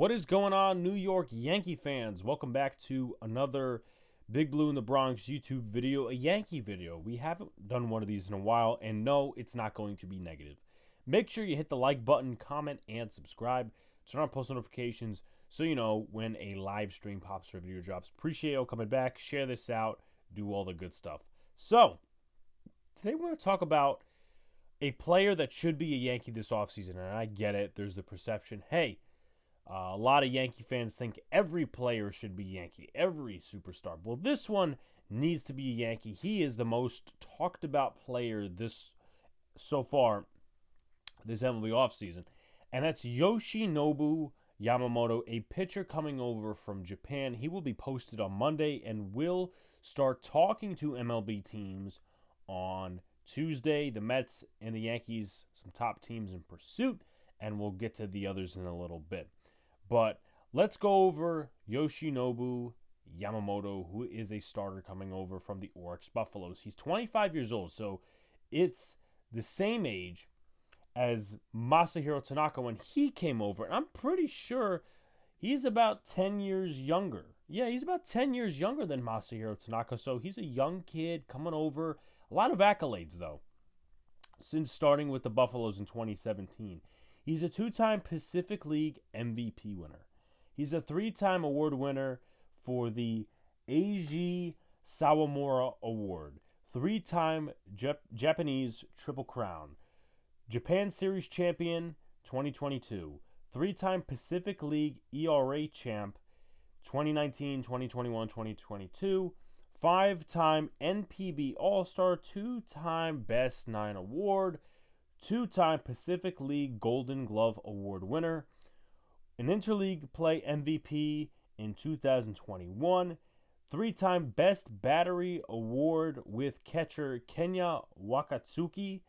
What is going on, New York Yankee fans? Welcome back to another Big Blue in the Bronx YouTube video, a Yankee video. We haven't done one of these in a while, and no, it's not going to be negative. Make sure you hit the like button, comment, and subscribe. Turn on post notifications so you know when a live stream pops or video drops. Appreciate you coming back. Share this out. Do all the good stuff. So, today we're going to talk about a player that should be a Yankee this offseason, and I get it. There's the perception, hey, a lot of Yankee fans think every player should be Yankee, every superstar. Well, this one needs to be a Yankee. He is the most talked about player so far this MLB offseason, and that's Yoshinobu Yamamoto, a pitcher coming over from Japan. He will be posted on Monday and will start talking to MLB teams on Tuesday. The Mets and the Yankees, some top teams in pursuit, and we'll get to the others in a little bit. But let's go over Yoshinobu Yamamoto, who is a starter coming over from the Oryx Buffaloes. He's 25 years old, so it's the same age as Masahiro Tanaka when he came over. And I'm pretty sure he's about 10 years younger. Yeah, he's about 10 years younger than Masahiro Tanaka, so he's a young kid coming over. A lot of accolades, though, since starting with the Buffaloes in 2017. He's a two-time Pacific League MVP winner. He's a three-time award winner for the Eiji Sawamura Award, three-time Japanese Triple Crown, Japan Series champion 2022, three-time Pacific League ERA champ 2019, 2021, 2022, five-time NPB All-Star, two-time Best Nine Award, two-time Pacific League Golden Glove Award winner, an Interleague Play MVP in 2021, three-time Best Battery Award with catcher Kenya Wakatsuki,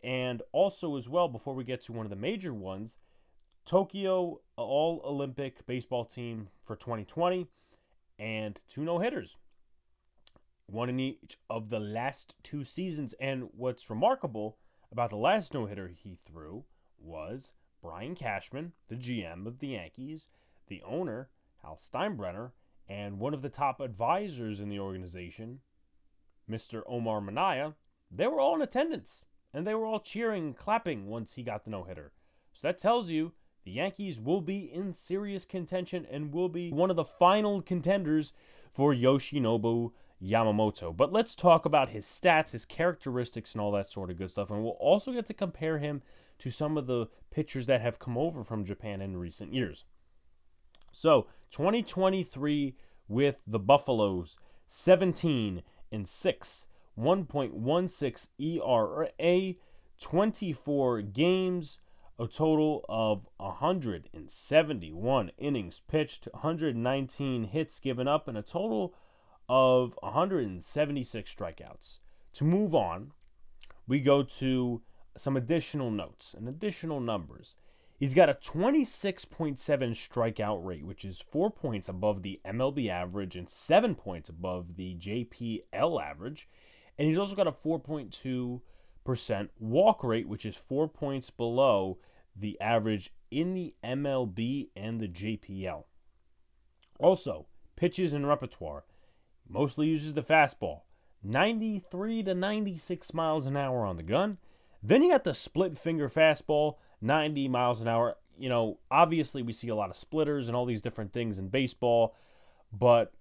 and also as well, before we get to one of the major ones, Tokyo All-Olympic Baseball Team for 2020, and two no-hitters, one in each of the last two seasons. And what's remarkable about the last no-hitter he threw was Brian Cashman, the GM of the Yankees, the owner, Hal Steinbrenner, and one of the top advisors in the organization, Mr. Omar Minaya. They were all in attendance, and they were all cheering and clapping once he got the no-hitter. So that tells you the Yankees will be in serious contention and will be one of the final contenders for Yoshinobu Yamamoto. But let's talk about his stats, his characteristics, and all that sort of good stuff. And we'll also get to compare him to some of the pitchers that have come over from Japan in recent years. So, 2023 with the Buffaloes, 17-6, 1.16 ERA, 24 games, a total of 171 innings pitched, 119 hits given up, and a total of 176 strikeouts. To move on, we go to some additional notes and additional numbers. He's got a 26.7 strikeout rate, which is 4 points above the MLB average and 7 points above the JPL average. And he's also got a 4.2% walk rate, which is 4 points below the average in the MLB and the JPL. Also, pitches and repertoire. Mostly uses the fastball, 93 to 96 miles an hour on the gun. Then you got the split finger fastball, 90 miles an hour. You know, obviously we see a lot of splitters and all these different things in baseball, but,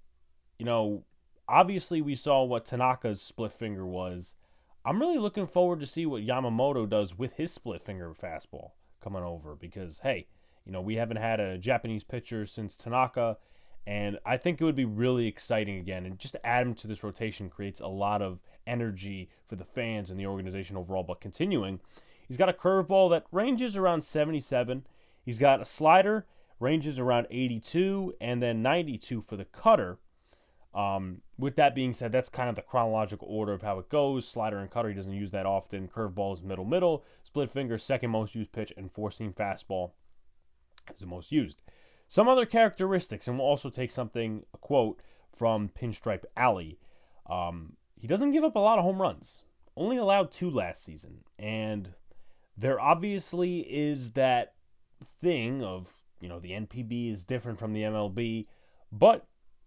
you know, obviously we saw what Tanaka's split finger was. I'm really looking forward to see what Yamamoto does with his split finger fastball coming over because, hey, you know, we haven't had a Japanese pitcher since Tanaka. And I think it would be really exciting again. And just to add him to this rotation creates a lot of energy for the fans and the organization overall. But continuing, he's got a curveball that ranges around 77. He's got a slider, ranges around 82, and then 92 for the cutter. With that being said, that's kind of the chronological order of how it goes. Slider and cutter, he doesn't use that often. Curveball is middle. Split finger, second most used pitch, and four-seam fastball is the most used. Some other characteristics, and we'll also take a quote from Pinstripe Alley. He doesn't give up a lot of home runs. Only allowed 2 last season. And there obviously is that thing of the NPB is different from the MLB, but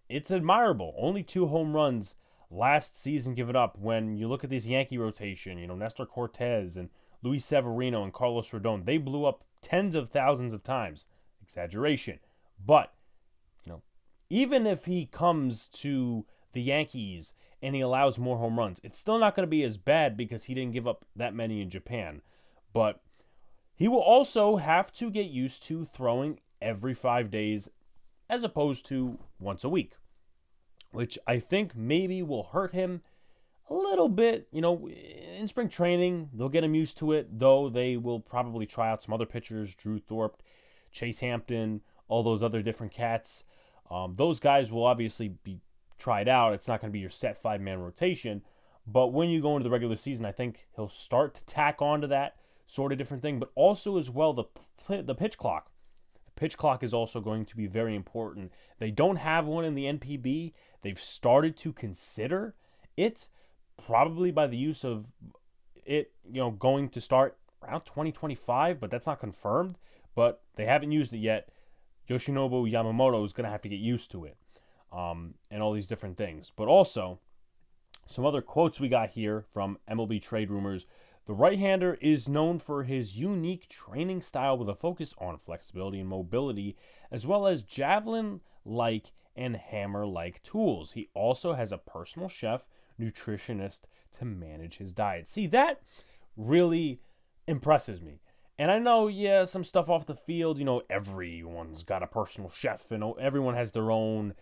it's admirable. Only 2 home runs last season given up. When you look at this Yankee rotation, Nestor Cortez and Luis Severino and Carlos Rodon, they blew up tens of thousands of times. Exaggeration. But, even if he comes to the Yankees and he allows more home runs, it's still not going to be as bad because he didn't give up that many in Japan. But he will also have to get used to throwing every 5 days as opposed to once a week, which I think maybe will hurt him a little bit. In spring training, they'll get him used to it, though they will probably try out some other pitchers, Drew Thorpe, Chase Hampton, all those other different cats. Those guys will obviously be tried out. It's not going to be your set 5-man rotation, but when you go into the regular season, I think he'll start to tack onto that sort of different thing, but also as well the pitch clock. The pitch clock is also going to be very important. They don't have one in the NPB. They've started to consider it, probably by the use of it, going to start around 2025, but that's not confirmed. But they haven't used it yet. Yoshinobu Yamamoto is going to have to get used to it, and all these different things. But also, some other quotes we got here from MLB Trade Rumors. The right-hander is known for his unique training style with a focus on flexibility and mobility, as well as javelin-like and hammer-like tools. He also has a personal chef, nutritionist to manage his diet. See, that really impresses me. And I know, some stuff off the field, everyone's got a personal chef, and everyone has their own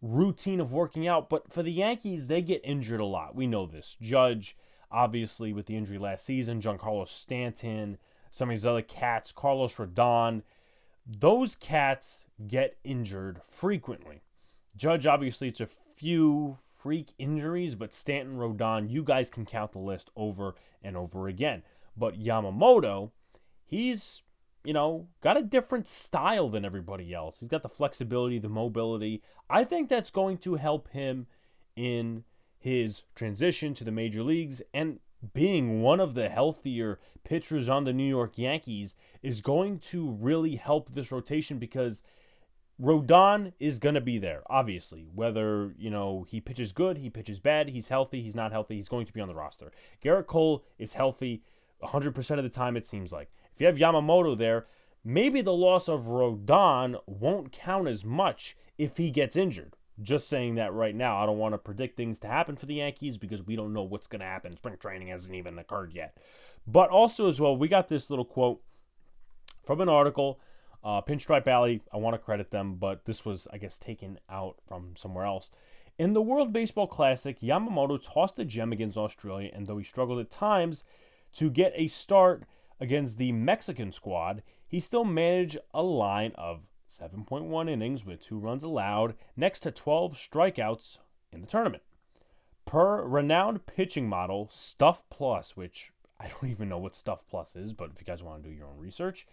routine of working out. But for the Yankees, they get injured a lot. We know this. Judge, obviously, with the injury last season, Giancarlo Stanton, some of these other cats, Carlos Rodon, those cats get injured frequently. Judge, obviously, it's a few freak injuries, but Stanton, Rodon, you guys can count the list over and over again. But Yamamoto, he's, got a different style than everybody else. He's got the flexibility, the mobility. I think that's going to help him in his transition to the major leagues, and being one of the healthier pitchers on the New York Yankees is going to really help this rotation, because Rodon is going to be there, obviously. Whether, he pitches good, he pitches bad, he's healthy, he's not healthy, he's going to be on the roster. Garrett Cole is healthy 100% of the time, it seems like. If you have Yamamoto there, maybe the loss of Rodon won't count as much if he gets injured. Just saying that right now. I don't want to predict things to happen for the Yankees because we don't know what's going to happen. Spring training hasn't even occurred yet. But also as well, we got this little quote from an article. Pinstripe Alley, I want to credit them, but this was, I guess, taken out from somewhere else. In the World Baseball Classic, Yamamoto tossed a gem against Australia, and though he struggled at times to get a start against the Mexican squad, he still managed a line of 7.1 innings with 2 runs allowed, next to 12 strikeouts in the tournament. Per renowned pitching model Stuff Plus, which I don't even know what Stuff Plus is, but if you guys want to do your own research,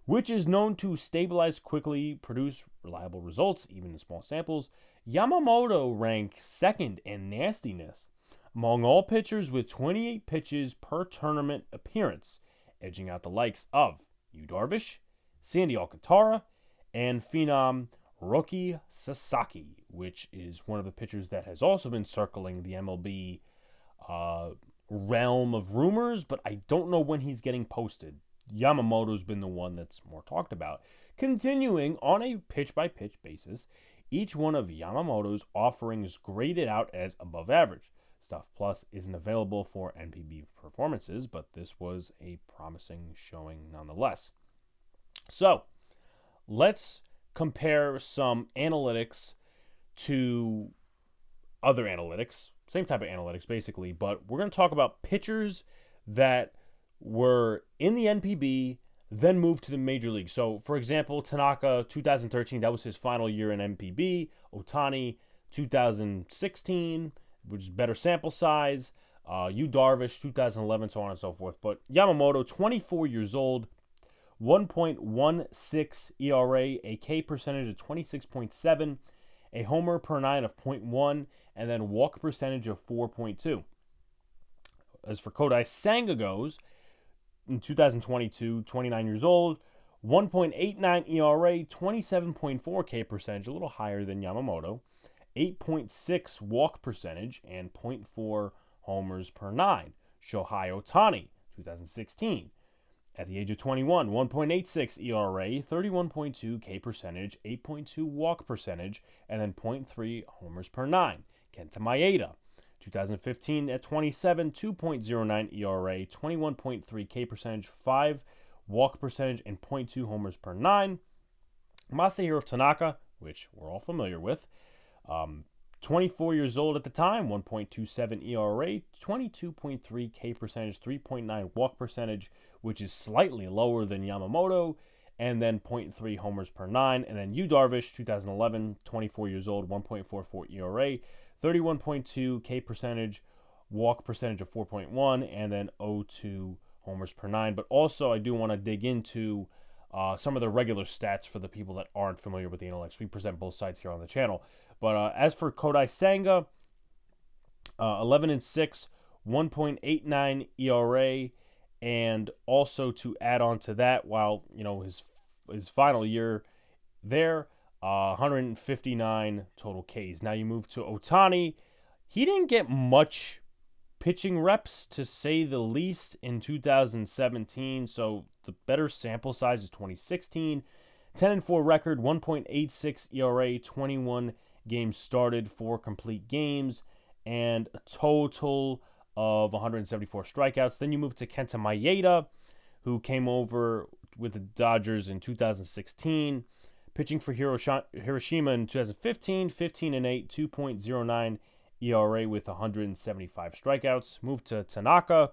which is known to stabilize quickly, produce reliable results, even in small samples, Yamamoto ranked second in nastiness among all pitchers with 28 pitches per tournament appearance, edging out the likes of Yu Darvish, Sandy Alcantara, and phenom Roki Sasaki, which is one of the pitchers that has also been circling the MLB realm of rumors, but I don't know when he's getting posted. Yamamoto's been the one that's more talked about. Continuing on a pitch-by-pitch basis, each one of Yamamoto's offerings graded out as above average. Stuff Plus isn't available for NPB performances, but this was a promising showing nonetheless. So, let's compare some analytics to other analytics. Same type of analytics, basically, but we're going to talk about pitchers that were in the NPB, then moved to the major league. So, for example, Tanaka, 2013, that was his final year in NPB. Ohtani, 2016, which is better sample size. Yu Darvish, 2011, so on and so forth. But Yamamoto, 24 years old, 1.16 ERA, a K percentage of 26.7, a homer per 9 of 0.1, and then walk percentage of 4.2. As for Kodai Senga goes, in 2022, 29 years old, 1.89 ERA, 27.4 K percentage, a little higher than Yamamoto. 8.6 walk percentage, and 0.4 homers per nine. Shohei Ohtani, 2016. At the age of 21, 1.86 ERA, 31.2 K percentage, 8.2 walk percentage, and then 0.3 homers per nine. Kenta Maeda, 2015 at 27, 2.09 ERA, 21.3 K percentage, 5 walk percentage, and 0.2 homers per nine. Masahiro Tanaka, which we're all familiar with, 24 years old at the time, 1.27 ERA, 22.3 K percentage, 3.9 walk percentage, which is slightly lower than Yamamoto, and then 0.3 homers per nine. And then Yu Darvish, 2011, 24 years old, 1.44 ERA, 31.2 K percentage, walk percentage of 4.1, and then 0.2 homers per nine. But also, I do want to dig into some of the regular stats for the people that aren't familiar with the analytics. We present both sides here on the channel. But as for Kodai Senga, 11-6, 1.89 ERA, and also to add on to that, while his final year there, 159 total Ks. Now you move to Ohtani. He didn't get much pitching reps, to say the least, in 2017. So the better sample size is 2016. 10-4 record, 1.86 ERA, 21 games started, 4 complete games, and a total of 174 strikeouts. Then you move to Kenta Maeda, who came over with the Dodgers in 2016, pitching for Hiroshima in 2015, 15-8, 2.09 ERA with 175 strikeouts. Moved to Tanaka,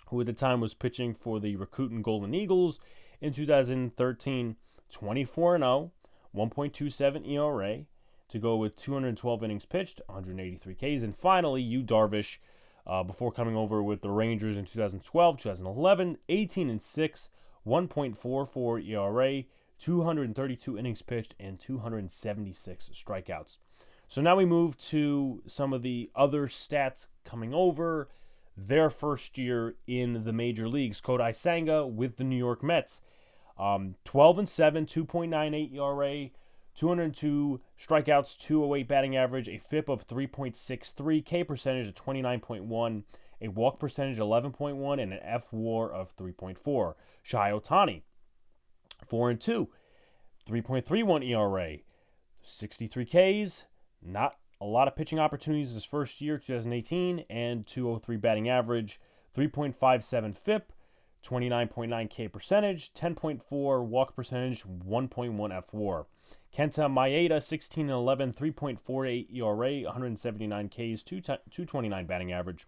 who at the time was pitching for the Rakuten Golden Eagles in 2013, 24-0, 1.27 ERA, to go with 212 innings pitched, 183 Ks. And finally, Yu Darvish, before coming over with the Rangers in 2012, 2011, 18-6, 1.44 ERA, 232 innings pitched, and 276 strikeouts. So now we move to some of the other stats coming over their first year in the major leagues. Kodai Senga with the New York Mets, 12-7, 2.98 ERA, 202 strikeouts, 208 batting average, a FIP of 3.63, K percentage of 29.1, a walk percentage 11.1, and an F-WAR of 3.4. Shohei Ohtani, 4-2, 3.31 ERA, 63 Ks, not a lot of pitching opportunities his first year, 2018, and 203 batting average, 3.57 FIP, 29.9 K percentage, 10.4 walk percentage, 1.1 F-WAR. Kenta Maeda, 16-11, 3.48 ERA, 179 Ks, 229 batting average,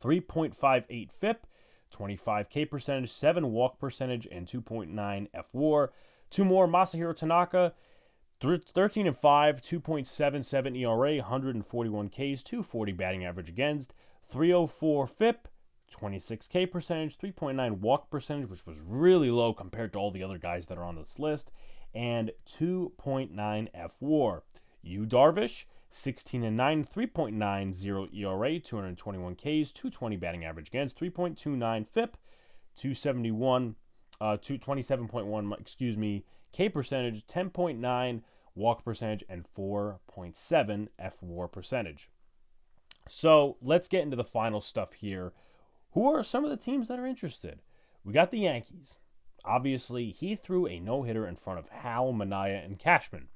3.58 FIP, 25 K percentage, 7 walk percentage, and 2.9 F-WAR. Two more, Masahiro Tanaka, 13-5, 2.77 ERA, 141 Ks, 240 batting average against, 304 FIP, 26 K percentage, 3.9 walk percentage, which was really low compared to all the other guys that are on this list, and 2.9 F-WAR. Yu Darvish, 16-9, 3.90 ERA, 221 Ks, 220 batting average against, 3.29 FIP, 27.1, K percentage, 10.9 walk percentage, and 4.7 F-WAR percentage. So let's get into the final stuff here. Who are some of the teams that are interested? We got the Yankees. Obviously, he threw a no-hitter in front of Hal, Manaea, and Cashman.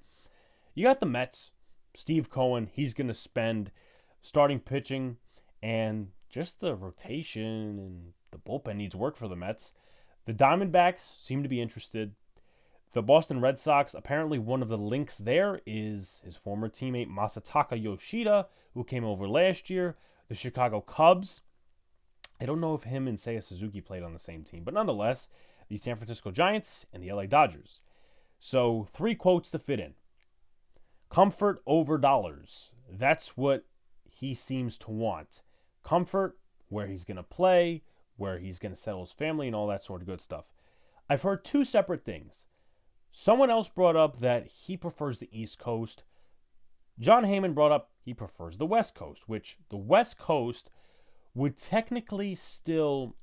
You got the Mets. Steve Cohen, he's going to spend starting pitching, and just the rotation and the bullpen needs work for the Mets. The Diamondbacks seem to be interested. The Boston Red Sox, apparently one of the links there is his former teammate Masataka Yoshida, who came over last year. The Chicago Cubs, I don't know if him and Seiya Suzuki played on the same team, but nonetheless, the San Francisco Giants and the LA Dodgers. So 3 quotes to fit in. Comfort over dollars. That's what he seems to want. Comfort, where he's going to play, where he's going to settle his family, and all that sort of good stuff. I've heard 2 separate things. Someone else brought up that he prefers the East Coast. John Heyman brought up he prefers the West Coast, which the West Coast would technically still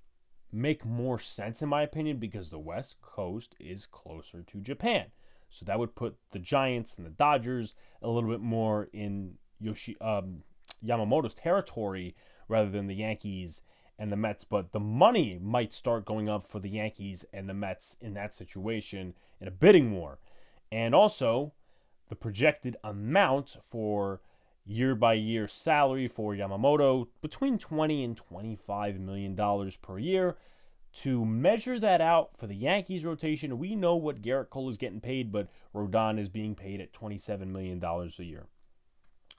make more sense in my opinion because the West Coast is closer to Japan. So that would put the Giants and the Dodgers a little bit more in Yamamoto's territory rather than the Yankees and the Mets. But the money might start going up for the Yankees and the Mets in that situation in a bidding war. And also, the projected amount for year-by-year salary for Yamamoto, between $20 and $25 million per year. To measure that out for the Yankees rotation, we know what Gerrit Cole is getting paid, but Rodon is being paid at $27 million a year.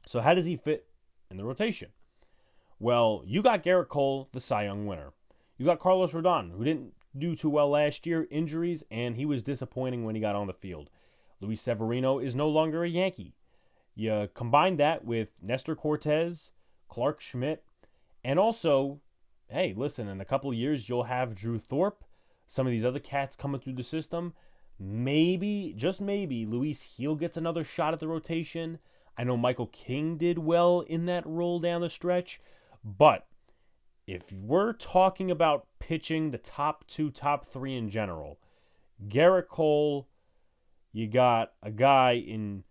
So how does he fit in the rotation? Well, you got Gerrit Cole, the Cy Young winner. You got Carlos Rodon, who didn't do too well last year, injuries, and he was disappointing when he got on the field. Luis Severino is no longer a Yankee. You combine that with Nestor Cortez, Clark Schmidt, and also, hey, listen, in a couple of years, you'll have Drew Thorpe, some of these other cats coming through the system. Maybe, just maybe, Luis Heel gets another shot at the rotation. I know Michael King did well in that role down the stretch, but if we're talking about pitching the top 2, top 3 in general, Gerrit Cole, you got a guy in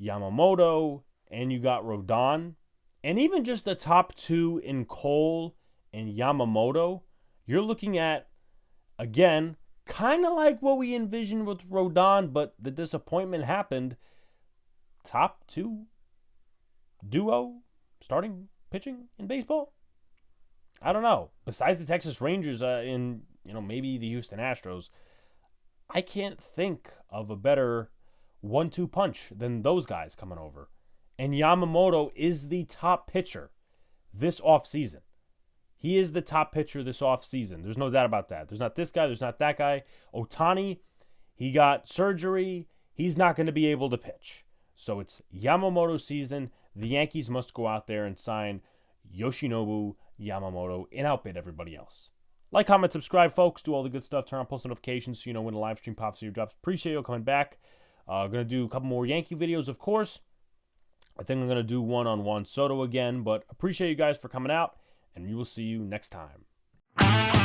Yamamoto, and you got Rodon, and even just the top 2 in Cole and Yamamoto, you're looking at, again, kind of like what we envisioned with Rodon, but the disappointment happened. Top 2 duo starting pitching in baseball? I don't know. Besides the Texas Rangers and maybe the Houston Astros, I can't think of a better 1-2 punch than those guys coming over. And Yamamoto is the top pitcher this offseason. He is the top pitcher this offseason. There's no doubt about that. There's not this guy. There's not that guy. Ohtani, he got surgery. He's not going to be able to pitch. So it's Yamamoto season. The Yankees must go out there and sign Yoshinobu Yamamoto and outbid everybody else. Like, comment, subscribe, folks. Do all the good stuff. Turn on post notifications so you know when the live stream pops or your drops. Appreciate you coming back. Going to do a couple more Yankee videos, of course. I think I'm going to do one on Juan Soto again, but appreciate you guys for coming out, and we will see you next time.